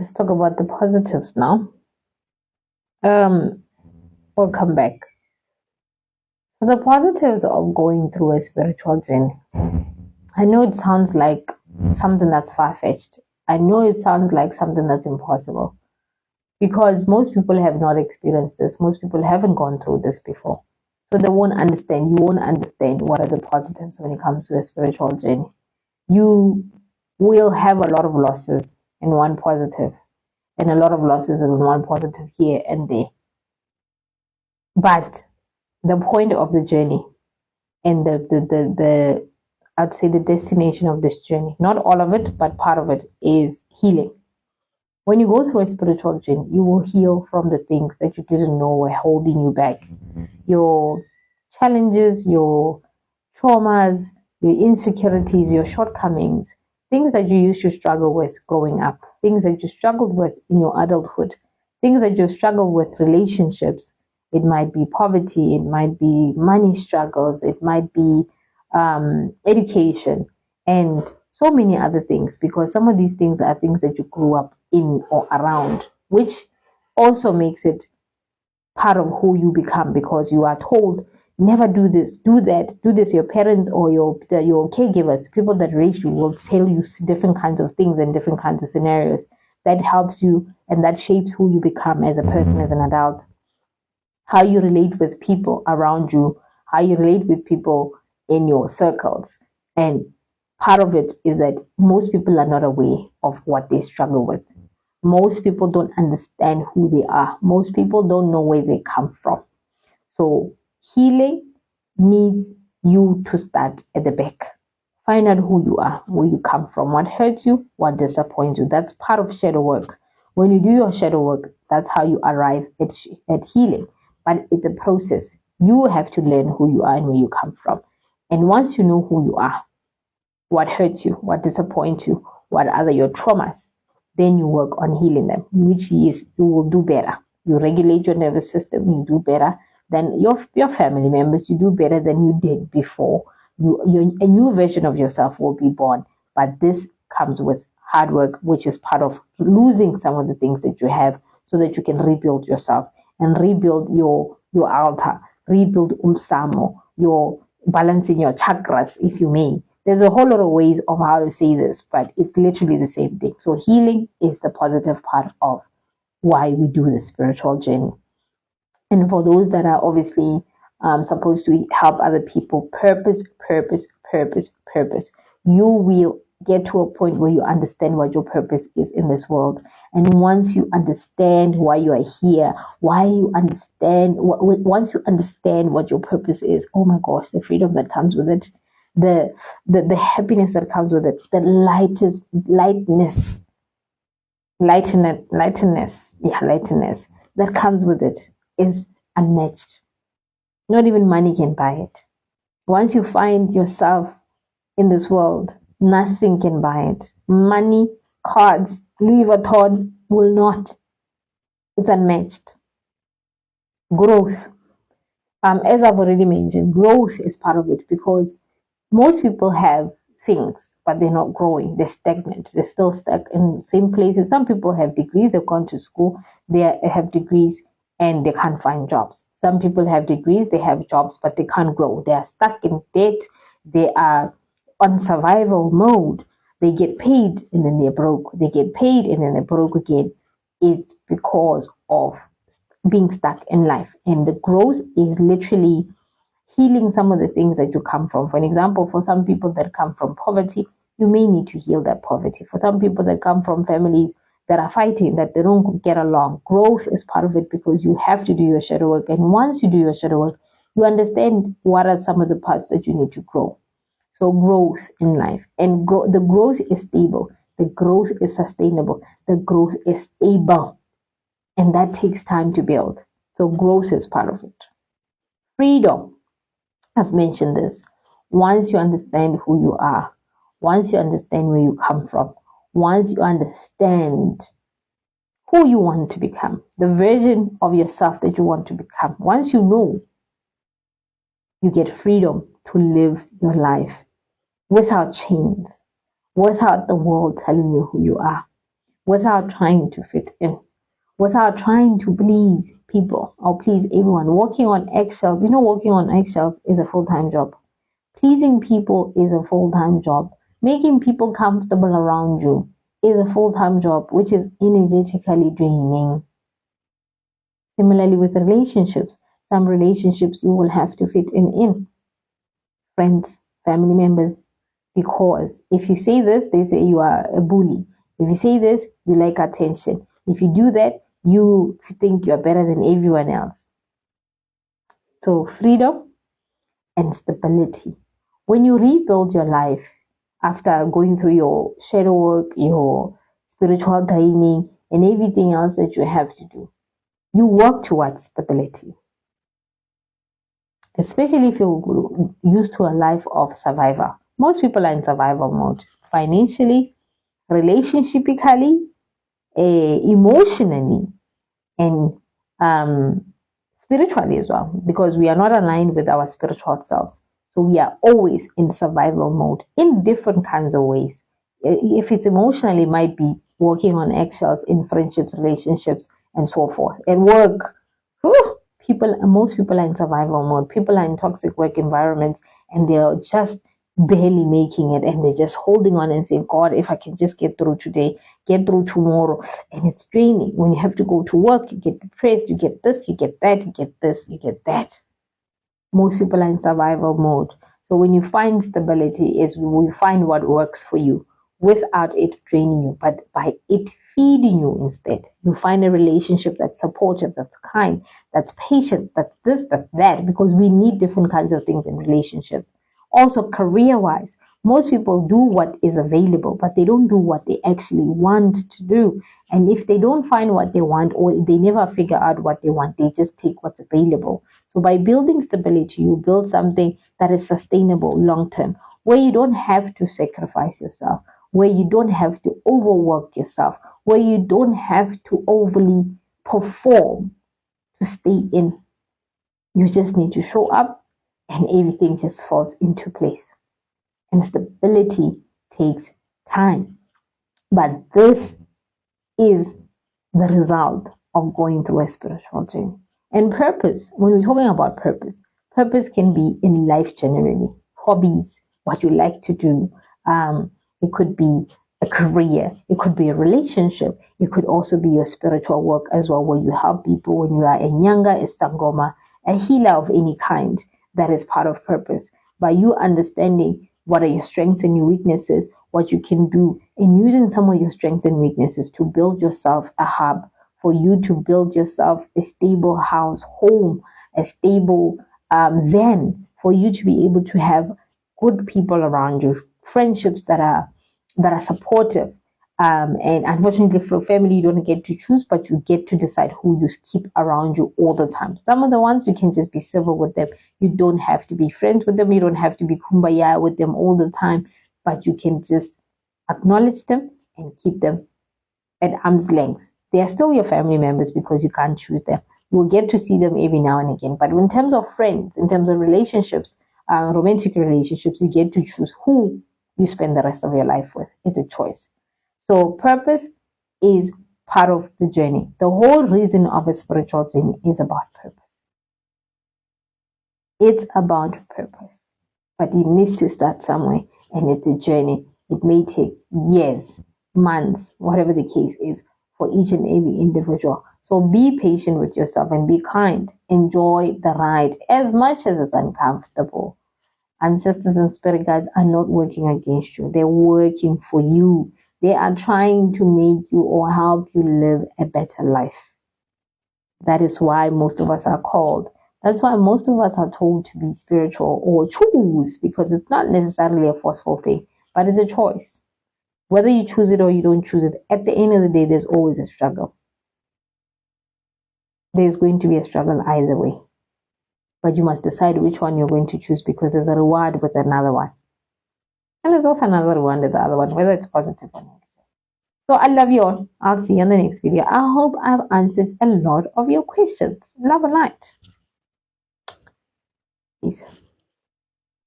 let's talk about the positives now. We'll come back. So the positives of going through a spiritual journey. I know it sounds like something that's far-fetched. I know it sounds like something that's impossible because most people have not experienced this. Most people haven't gone through this before. So they won't understand. You won't understand what are the positives when it comes to a spiritual journey. You will have a lot of losses in one positive and a lot of losses in one positive here and there. But the point of the journey and the I'd say the destination of this journey, not all of it, but part of it is healing. When you go through a spiritual journey, you will heal from the things that you didn't know were holding you back. Your challenges, your traumas, your insecurities, your shortcomings, things that you used to struggle with growing up, things that you struggled with in your adulthood, things that you struggled with relationships. It might be poverty, it might be money struggles, it might be education, and so many other things, because some of these things are things that you grew up in or around, which also makes it part of who you become, because you are told never do this, do that, do this. Your parents or your caregivers, people that raised you, will tell you different kinds of things and different kinds of scenarios that helps you and that shapes who you become as a person, as an adult. How you relate with people around you, how you relate with people in your circles. And part of it is that most people are not aware of what they struggle with. Most people don't understand who they are. Most people don't know where they come from. So healing needs you to start at the back. Find out who you are, where you come from, what hurts you, what disappoints you. That's part of shadow work. When you do your shadow work, that's how you arrive at healing. But it's a process. You have to learn who you are and where you come from. And once you know who you are, what hurts you, what disappoints you, what are your traumas, then you work on healing them, which is you will do better. You regulate your nervous system, you do better than your family members, you do better than you did before. A new version of yourself will be born. But this comes with hard work, which is part of losing some of the things that you have so that you can rebuild yourself and rebuild your altar, rebuild umsamo, your balancing your chakras, if you may. There's a whole lot of ways of how to say this, but it's literally the same thing. So healing is the positive part of why we do the spiritual journey. And for those that are obviously supposed to help other people, purpose. You will get to a point where you understand what your purpose is in this world. And once you understand why you are here, once you understand what your purpose is, oh my gosh, the freedom that comes with it, the happiness that comes with it, the lightness that comes with it is unmatched. Not even money can buy it. Once you find yourself in this world, nothing can buy it. Money, cards, Louis Vuitton will not. It's unmatched. Growth. As I've already mentioned, growth is part of it, because most people have things, but they're not growing. They're stagnant. They're still stuck in the same places. Some people have degrees. They've gone to school. They have degrees and they can't find jobs. Some people have degrees. They have jobs, but they can't grow. They are stuck in debt. They are on survival mode. They get paid and then they're broke. They get paid and then they're broke again. It's because of being stuck in life. And the growth is literally healing some of the things that you come from. For an example, for some people that come from poverty, you may need to heal that poverty. For some people that come from families that are fighting, that they don't get along, growth is part of it, because you have to do your shadow work. And once you do your shadow work, you understand what are some of the parts that you need to grow. So growth in life, and the growth is stable. The growth is sustainable. The growth is stable. And that takes time to build. So growth is part of it. Freedom. I've mentioned this. Once you understand who you are, once you understand where you come from, once you understand who you want to become, the version of yourself that you want to become, once you know, you get freedom to live your life without chains, without the world telling you who you are, without trying to fit in, without trying to please people or please everyone. Walking on eggshells, walking on eggshells is a full-time job. Pleasing people is a full-time job. Making people comfortable around you is a full-time job, which is energetically draining. Similarly with relationships, some relationships you will have to fit in. Friends, family members, because if you say this, they say you are a bully. If you say this, you like attention. If you do that, you think you're better than everyone else. So freedom and stability. When you rebuild your life after going through your shadow work, your spiritual training, and everything else that you have to do, you work towards stability. Especially if you're used to a life of survival. Most people are in survival mode, financially, relationshipically, emotionally, and spiritually as well, because we are not aligned with our spiritual selves. So we are always in survival mode in different kinds of ways. If it's emotionally, it might be walking on eggshells in friendships, relationships, and so forth. At work, most people are in survival mode. People are in toxic work environments and they're just barely making it, and they're just holding on and saying, God, if I can just get through today, get through tomorrow. And it's draining. When you have to go to work, you get depressed, you get this, you get that, you get this, you get that. Most people are in survival mode. So when you find stability, is when you find what works for you without it draining you, but by it feeding you instead. You find a relationship that's supportive, that's kind, that's patient, that's this, that's that, because we need different kinds of things in relationships. Also, career-wise, most people do what is available, but they don't do what they actually want to do. And if they don't find what they want, or they never figure out what they want, they just take what's available. So by building stability, you build something that is sustainable long-term, where you don't have to sacrifice yourself, where you don't have to overwork yourself, where you don't have to overly perform to stay in. You just need to show up and everything just falls into place. And stability takes time. But this is the result of going through a spiritual journey. And purpose, when we're talking about purpose, purpose can be in life generally. Hobbies, what you like to do. It could be a career. It could be a relationship. It could also be your spiritual work as well, where you help people when you are a nyanga, a sangoma, a healer of any kind. That is part of purpose. By you understanding what are your strengths and your weaknesses, what you can do, and using some of your strengths and weaknesses to build yourself a hub, for you to build yourself a stable house, home, a stable zen, for you to be able to have good people around you, friendships that are supportive. And unfortunately for family, you don't get to choose, but you get to decide who you keep around you all the time. Some of the ones you can just be civil with them. You don't have to be friends with them. You don't have to be kumbaya with them all the time, but you can just acknowledge them and keep them at arm's length. They are still your family members because you can't choose them. You'll get to see them every now and again. But in terms of friends, in terms of relationships, romantic relationships, you get to choose who you spend the rest of your life with. It's a choice. So purpose is part of the journey. The whole reason of a spiritual journey is about purpose. It's about purpose. But it needs to start somewhere, and it's a journey. It may take years, months, whatever the case is, for each and every individual. So be patient with yourself and be kind. Enjoy the ride as much as it's uncomfortable. Ancestors and spirit guides are not working against you. They're working for you. They are trying to make you or help you live a better life. That is why most of us are called. That's why most of us are told to be spiritual or choose, because it's not necessarily a forceful thing, but it's a choice. Whether you choose it or you don't choose it, at the end of the day, there's always a struggle. There's going to be a struggle either way. But you must decide which one you're going to choose, because there's a reward with another one. And there's also another reward with the other one, whether it's positive or negative. So I love you all. I'll see you in the next video. I hope I've answered a lot of your questions. Love and light. Peace.